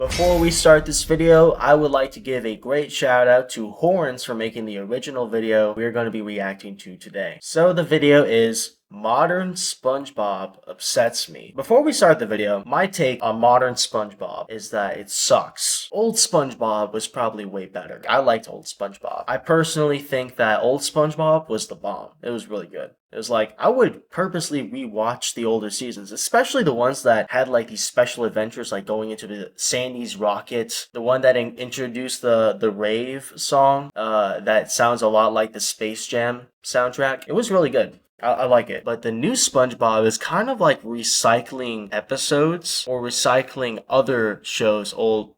Before we start this video, I would like to give a great shout out to Horns for making the original video we're going to be reacting to today. So the video is Modern SpongeBob Upsets Me. Before we start the video, my take on modern SpongeBob is that it sucks. Old SpongeBob was probably way better. I liked old SpongeBob. I personally think that old SpongeBob was the bomb. It was really good. It was like, I would purposely rewatch the older seasons, especially the ones that had like these special adventures, like going into the Sandy's Rocket, the one that introduced the rave song, that sounds a lot like the Space Jam soundtrack. It was really good. I like it. But the new SpongeBob is kind of like recycling episodes or recycling other shows,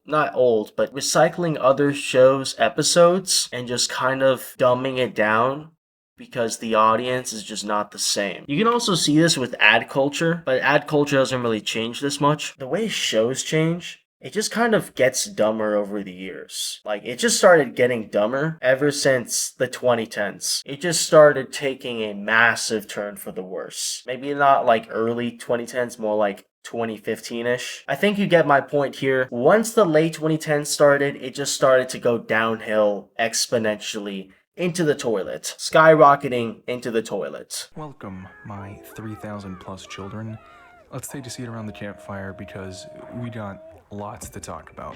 not old, but recycling other shows' episodes and just kind of dumbing it down because the audience is just not the same. You can also see this with ad culture, but ad culture doesn't really change this much. The way shows change, it just kind of gets dumber over the years. Like, it just started getting dumber ever since the 2010s. It just started taking a massive turn for the worse. Maybe not like early 2010s, more like 2015-ish. I think you get my point here. Once the late 2010s started, it just started to go downhill exponentially into the toilet. Skyrocketing into the toilet. Welcome, my 3,000 plus children. Let's take a seat around the campfire because we got lots to talk about.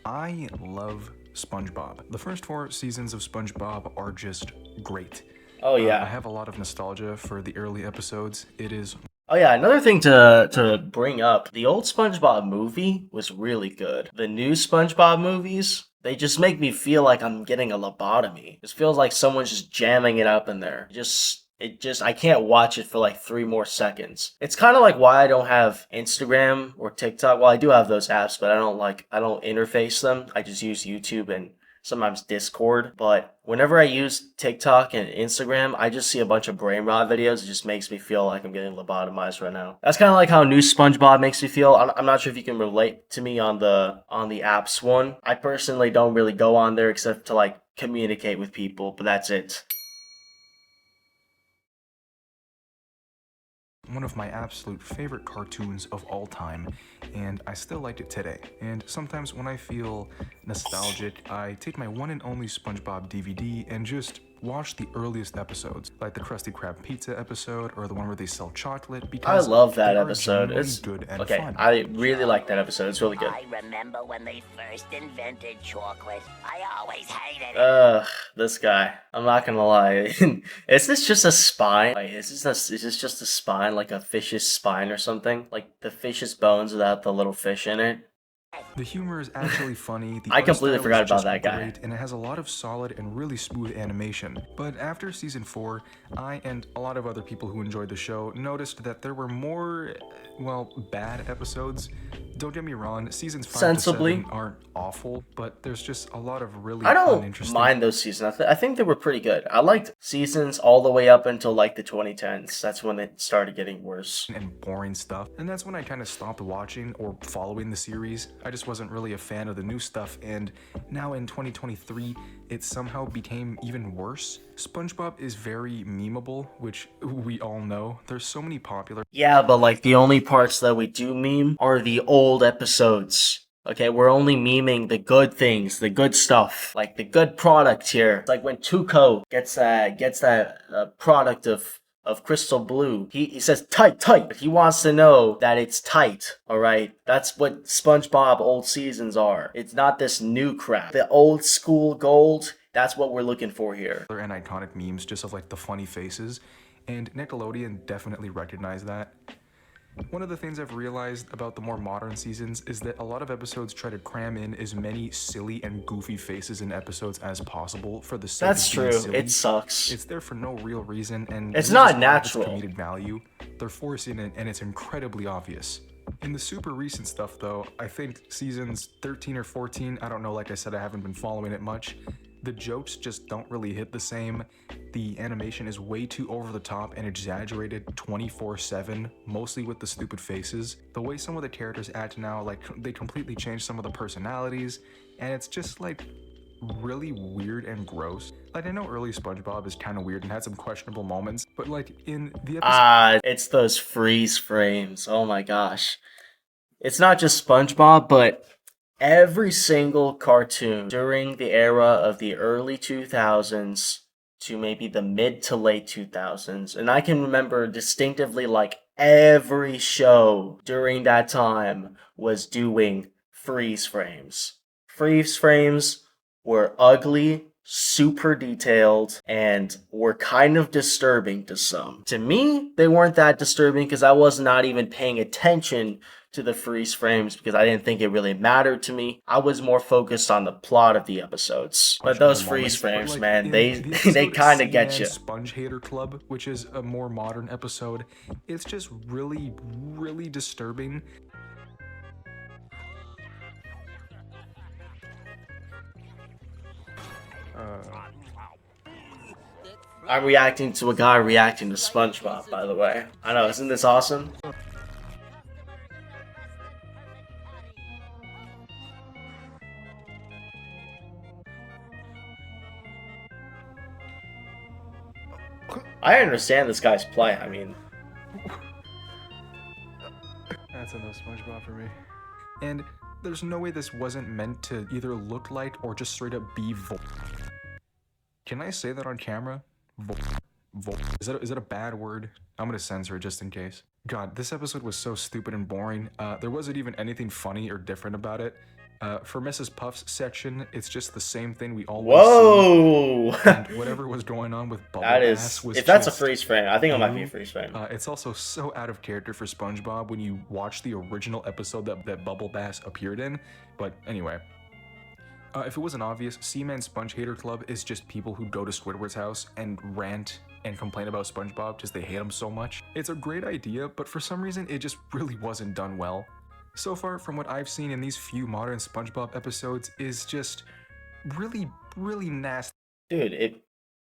I love SpongeBob. The first 4 seasons of SpongeBob are just great. Oh yeah. I have a lot of nostalgia for the early episodes. It is... Oh yeah, another thing to bring up, the old SpongeBob movie was really good. The new SpongeBob movies, they just make me feel like I'm getting a lobotomy. It feels like someone's just jamming it up in there. I can't watch it for like 3 more seconds. It's kind of like why I don't have Instagram or TikTok. Well, I do have those apps, but I don't interface them. I just use YouTube and sometimes Discord. But whenever I use TikTok and Instagram, I just see a bunch of BRAINROT videos. It just makes me feel like I'm getting lobotomized right now. That's kind of like how new SpongeBob makes me feel. I'm not sure if you can relate to me on the apps one. I personally don't really go on there except to like communicate with people, but that's it. One of my absolute favorite cartoons of all time, and I still like it today. And sometimes when I feel nostalgic, I take my one and only SpongeBob DVD and just watch the earliest episodes, like the Krusty Krab pizza episode or the one where they sell chocolate, because I love that they are episode. genuinely It's good and okay. fun. I really like that episode. It's really good. I remember when they first invented chocolate. I always hated it. This guy. I'm not gonna lie. Is this just a spine? Like, is this just a spine, like a fish's spine or something? Like the fish's bones without the little fish in it? The humor is actually funny. The I art completely style forgot is about just that guy. great, and it has a lot of solid and really smooth animation. But after season 4, I and a lot of other people who enjoyed the show noticed that there were more, well, bad episodes. Don't get me wrong, seasons 5 Sensibly. to 7 aren't awful, but there's just a lot of really I don't uninteresting... mind those seasons. I think they were pretty good. I liked seasons all the way up until like the 2010s. That's when it started getting worse. and boring stuff, and that's when I kind of stopped watching or following the series. I just wasn't really a fan of the new stuff, and now in 2023 it somehow became even worse. SpongeBob is very memeable, which we all know. There's so many popular... Yeah, but like the only parts that we do meme are the old episodes. Okay, we're only memeing the good things, the good stuff, like the good product here. It's like when Tuco gets that product of Crystal Blue. He says tight. He wants to know that it's tight, alright? That's what SpongeBob old seasons are. It's not this new crap. The old school gold, that's what we're looking for here. and iconic memes just of like the funny faces, and Nickelodeon definitely recognized that. One of the things I've realized about the more modern seasons is that a lot of episodes try to cram in as many silly and goofy faces in episodes as possible for the sake That's of being true. silly. It sucks. It's there for no real reason, and It's loses not a lot of natural. its comedic value. They're forcing it, and it's incredibly obvious. In the super recent stuff, though, I think seasons 13 or 14, I don't know, like I said, I haven't been following it much. The jokes just don't really hit the same. The animation is way too over the top and exaggerated 24/7, mostly with the stupid faces. The way some of the characters act now, like they completely changed some of the personalities, and it's just like really weird and gross. Like, I know early SpongeBob is kind of weird and had some questionable moments, but like in the episode... It's those freeze frames. Oh my gosh. It's not just SpongeBob, but Every single cartoon during the era of the early 2000s to maybe the mid to late 2000s, and I can remember distinctively like every show during that time was doing freeze frames. Freeze frames were ugly, super detailed, and were kind of disturbing to some. To me, they weren't that disturbing because I was not even paying attention to the freeze frames because I didn't think it really mattered to me. I was more focused on the plot of the episodes. But those questionable freeze moments, but frames, like man, in they the they episode kind of get you. Sponge Hater Club, which is a more modern episode, it's just really, really disturbing. I'm reacting to a guy reacting to SpongeBob, by the way. I know, isn't this awesome? I understand this guy's play. I mean, That's enough SpongeBob for me. And there's no way this wasn't meant to either look like or just straight up be Can I say that on camera? Is that a bad word? I'm gonna censor it just in case. God, this episode was so stupid and boring. There wasn't even anything funny or different about it. For Mrs. Puff's section, it's just the same thing we always whoa! see. And whatever was going on with Bubble That Bass is, was if that's a just freeze frame, I think it might be a blue. freeze frame. It's also so out of character for SpongeBob when you watch the original episode that Bubble Bass appeared in. But anyway. If it wasn't obvious, Seaman Sponge Hater Club is just people who go to Squidward's house and rant and complain about SpongeBob because they hate him so much. It's a great idea, but for some reason it just really wasn't done well. So far from what I've seen in these few modern SpongeBob episodes is just really, really nasty. Dude,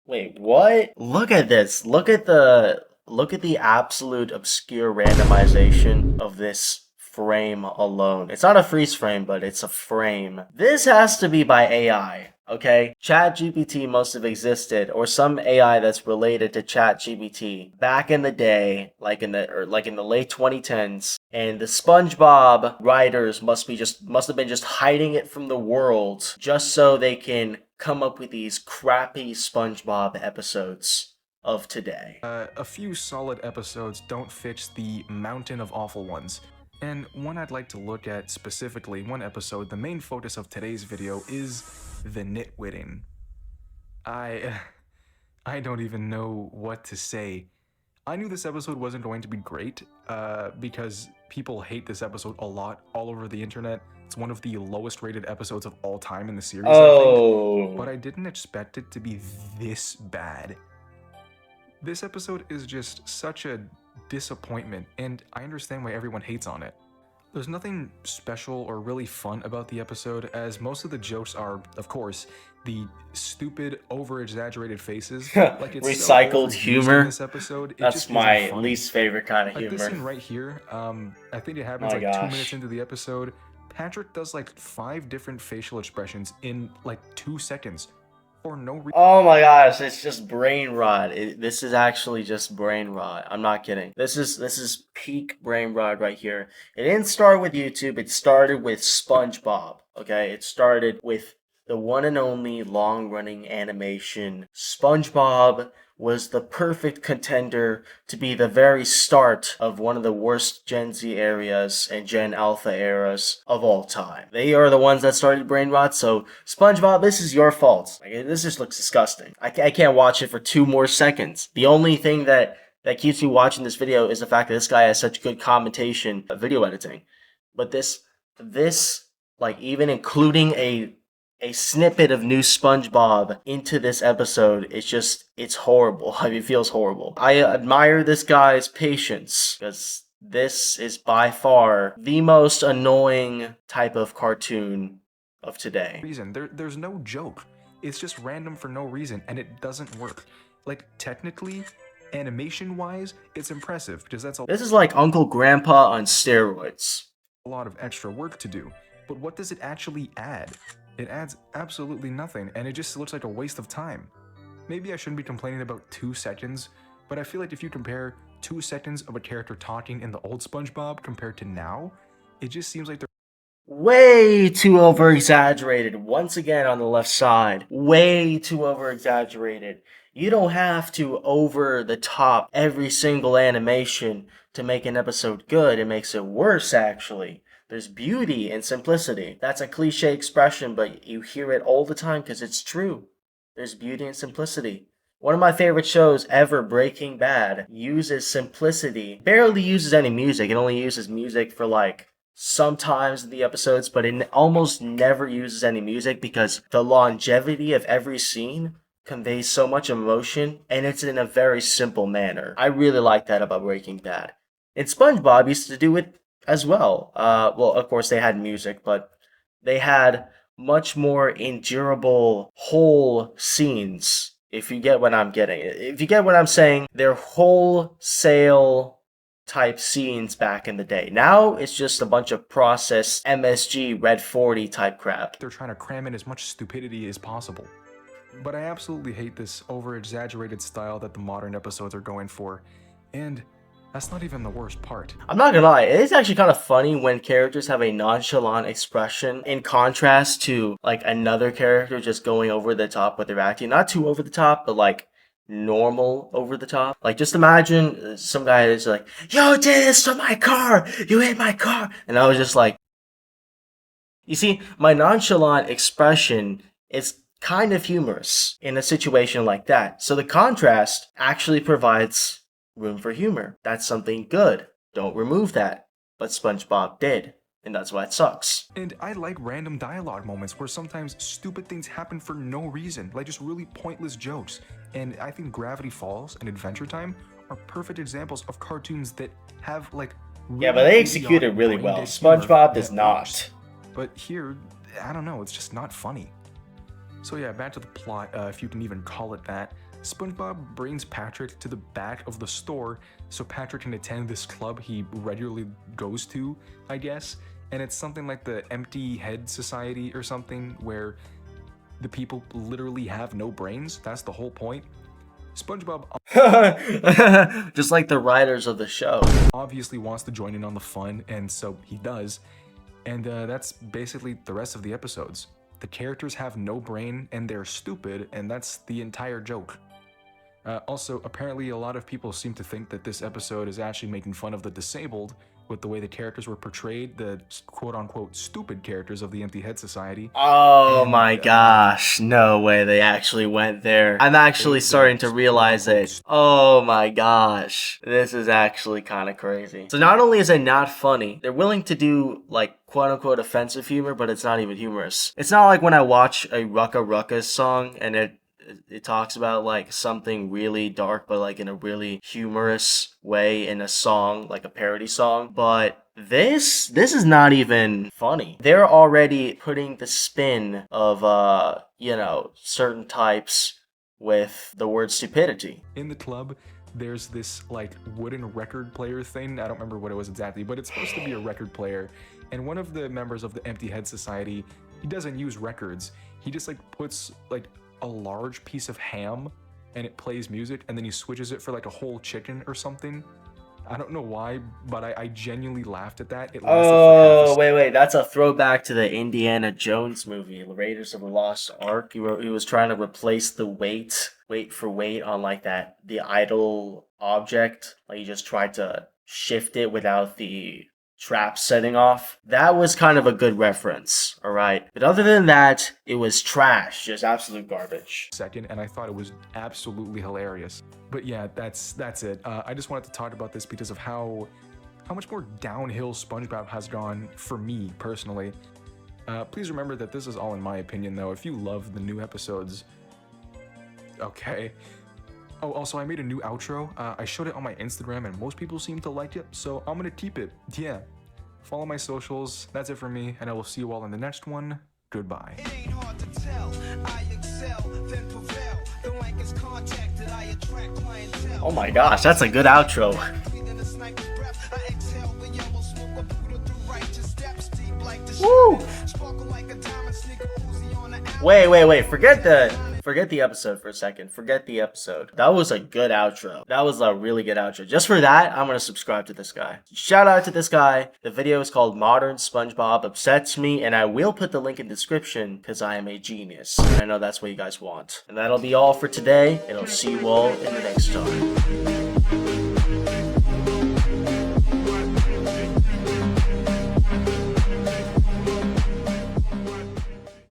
wait, what? Look at this. Look at the absolute obscure randomization of this frame alone. It's not a freeze frame, but it's a frame. This has to be by AI, okay? ChatGPT must have existed, or some AI that's related to ChatGPT back in the day, like in the late 2010s, and the SpongeBob writers must have been just hiding it from the world just so they can come up with these crappy SpongeBob episodes of today. A few solid episodes don't fix the mountain of awful ones. And one I'd like to look at specifically, one episode, the main focus of today's video is the nitwitting. I don't even know what to say. I knew this episode wasn't going to be great, because people hate this episode a lot all over the internet. It's one of the lowest rated episodes of all time in the series, I think. But I didn't expect it to be this bad. This episode is just such a disappointment, and I understand why everyone hates on it. There's nothing special or really fun about the episode, as most of the jokes are, of course, the stupid, over-exaggerated faces. Like it's recycled so humor. in this episode. That's my least favorite kind of humor. Like this scene humor. right here, I think it happens like 2 minutes into the episode. Patrick does like 5 different facial expressions in like 2 seconds. For no reason. Oh my gosh, it's just brain rot. This is actually just brain rot. I'm not kidding. This is peak brain rot right here. It didn't start with YouTube. It started with SpongeBob. Okay, it started with the one and only long-running animation. SpongeBob was the perfect contender to be the very start of one of the worst Gen Z eras and Gen Alpha eras of all time. They are the ones that started brain rot, so SpongeBob, this is your fault. Like, this just looks disgusting. I can't watch it for 2 more seconds. The only thing that keeps me watching this video is the fact that this guy has such good commentation, video editing. But this, like, even including a snippet of new SpongeBob into this episode, it's horrible. I mean, it feels horrible. I admire this guy's patience, because this is by far the most annoying type of cartoon of today. There's no joke. It's just random for no reason, and it doesn't work. Like, technically, animation-wise, it's impressive, because This is like Uncle Grandpa on steroids. A lot of extra work to do. But what does it actually add? It adds absolutely nothing, and it just looks like a waste of time. Maybe I shouldn't be complaining about 2 seconds, but I feel like if you compare 2 seconds of a character talking in the old SpongeBob compared to now, it just seems like they're... Way too over exaggerated. Once again on the left side. Way too over exaggerated. You don't have to over the top every single animation to make an episode good. It makes it worse, actually. There's beauty in simplicity. That's a cliche expression, but you hear it all the time because it's true. There's beauty in simplicity. One of my favorite shows ever, Breaking Bad, uses simplicity. Barely uses any music. It only uses music for like sometimes in the episodes, but it almost never uses any music because the longevity of every scene conveys so much emotion, and it's in a very simple manner. I really like that about Breaking Bad. And SpongeBob used to do it as well. Well, of course, they had music, but they had much more endurable whole scenes. If you get what I'm getting, if you get what I'm saying, they're wholesale type scenes back in the day. Now it's just a bunch of processed MSG Red 40 type crap. They're trying to cram in as much stupidity as possible. But I absolutely hate this over-exaggerated style that the modern episodes are going for. And that's not even the worst part. I'm not gonna lie, it is actually kind of funny when characters have a nonchalant expression in contrast to like another character just going over the top with their acting. Not too over the top, but like normal over the top. Like just imagine some guy is like, "Yo, did this to my car! You hit my car!" And I was just like, you see, my nonchalant expression is kind of humorous in a situation like that. So the contrast actually provides room for humor. That's something good. Don't remove that. But SpongeBob did. And that's why it sucks. And I like random dialogue moments where sometimes stupid things happen for no reason, like just really pointless jokes. And I think Gravity Falls and Adventure Time are perfect examples of cartoons that have like really Yeah, but they execute it really well. SpongeBob does not. But here, I don't know, it's just not funny. So yeah, back to the plot, if you can even call it that. SpongeBob brings Patrick to the back of the store so Patrick can attend this club he regularly goes to, I guess. And it's something like the Empty Head Society or something, where the people literally have no brains. That's the whole point. SpongeBob just like the writers of the show obviously wants to join in on the fun, and so he does. And that's basically the rest of the episodes. The characters have no brain and they're stupid, and that's the entire joke. Also, apparently a lot of people seem to think that this episode is actually making fun of the disabled with the way the characters were portrayed, the quote-unquote stupid characters of the Empty Head Society. Oh my gosh, no way they actually went there. I'm actually starting to realize it. Oh my gosh, this is actually kind of crazy. So not only is it not funny, they're willing to do like quote-unquote offensive humor, but it's not even humorous. It's not like when I watch a Rucka Rucka song and it talks about like something really dark but like in a really humorous way in a song, like a parody song. But this is not even funny. They're already putting the spin of certain types with the word stupidity. In the club, there's this like wooden record player thing. I don't remember what it was exactly, but it's supposed to be a record player. And one of the members of the Empty Head Society, he doesn't use records. He just like puts like a large piece of ham and it plays music, and then he switches it for like a whole chicken or something. I don't know why, but I genuinely laughed at that. It lasted for half a Wait, that's a throwback to the Indiana Jones movie, Raiders of the Lost Ark. He was trying to replace the weight for weight on like the idle object. Like he just tried to shift it without the trap setting off. That was kind of a good reference, alright? But other than that, it was trash, just absolute garbage. second, and I thought it was absolutely hilarious. But yeah, that's it. I just wanted to talk about this because of how much more downhill SpongeBob has gone for me personally. Please remember that this is all in my opinion though. If you love the new episodes, okay. Oh, also, I made a new outro. I showed it on my Instagram, and most people seem to like it, so I'm gonna keep it. Yeah. Follow my socials. That's it for me, and I will see you all in the next one. Goodbye. It ain't hard to tell. I excel, then prevail. The mic is contacted, I attract clientele. Oh my gosh, that's a good outro. Woo! Wait, forget the Forget the episode for a second. Forget the episode. That was a good outro. That was a really good outro. Just for that, I'm gonna subscribe to this guy. Shout out to this guy. The video is called Modern SpongeBob Upsets Me, and I will put the link in the description because I am a genius. And I know that's what you guys want. And that'll be all for today, and I'll see you all in the next time.